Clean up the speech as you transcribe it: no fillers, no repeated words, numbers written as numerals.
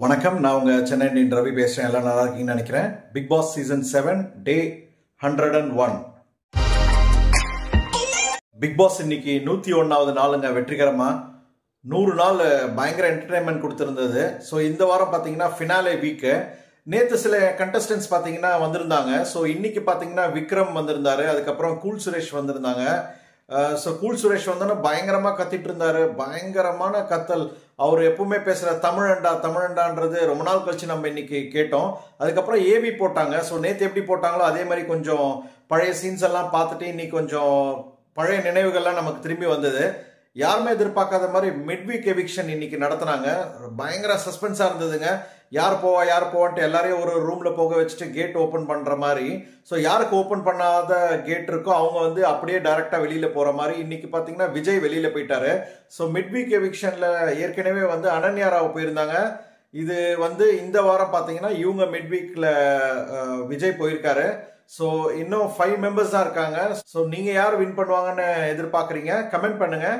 வணக்கம், நான் உங்க சென்னை இந்தியன் ரவி பேசுறேன். எல்லாம் நல்லா இருக்கீங்கன்னு நினைக்கிறேன். பிக் பாஸ் சீசன் 7 டே 101. பிக் பாஸ் இன்னைக்கு 101வது நாளுங்க. வெற்றிகரமா 100 நாள் பயங்கர என்டர்டைன்மெண்ட் கொடுத்திருந்தது. ஸோ இந்த வாரம் பார்த்தீங்கன்னா ஃபினாலே வீக்கு. நேற்று சில கண்டஸ்டன்ஸ் பார்த்தீங்கன்னா வந்திருந்தாங்க. ஸோ இன்னைக்கு பார்த்தீங்கன்னா விக்ரம் வந்திருந்தாரு, அதுக்கப்புறம் கூல் சுரேஷ் வந்திருந்தாங்க. ஸோ கூல் சுரேஷ் வந்தோன்னா பயங்கரமாக கத்திட்டு இருந்தாரு, பயங்கரமான கத்தல். அவர் எப்பவுமே பேசுகிற தமிழண்டான்றது ரொம்ப நாள் கழிச்சு நம்ம இன்னைக்கு கேட்டோம். அதுக்கப்புறம் ஏவி போட்டாங்க. ஸோ நேற்று எப்படி போட்டாங்களோ அதே மாதிரி கொஞ்சம் பழைய சீன்ஸ் எல்லாம் பார்த்துட்டு இன்னைக்கு கொஞ்சம் பழைய நினைவுகள்லாம் நமக்கு திரும்பி வந்தது. யாருமே எதிர்பார்க்காத மாதிரி மிட்வீக் எவிக்ஷன் இன்னைக்கு நடத்தினாங்க. பயங்கர சஸ்பென்ஸா இருந்ததுங்க. யார் போவான்ட்டு எல்லாரையும் ஒரு ரூம்ல போக வச்சுட்டு கேட் ஓபன் பண்ற மாதிரி. ஸோ யாருக்கு ஓபன் பண்ணாத கேட் இருக்கோ அவங்க அப்படியே டைரக்டா வெளியில போற மாதிரி. இன்னைக்கு பாத்தீங்கன்னா விஜய் வெளியில போயிட்டாரு. ஸோ மிட்வீக் எவிக்ஷன்ல ஏற்கனவே அனன்யா ராவ் போயிருந்தாங்க. இது இந்த வாரம் பாத்தீங்கன்னா இவங்க மிட்வீக்ல விஜய் போயிருக்காரு. ஸோ இன்னும் 5 மெம்பர்ஸ் தான் இருக்காங்க. ஸோ நீங்க யார் வின் பண்ணுவாங்கன்னு எதிர்பார்க்குறீங்க? கமெண்ட் பண்ணுங்க.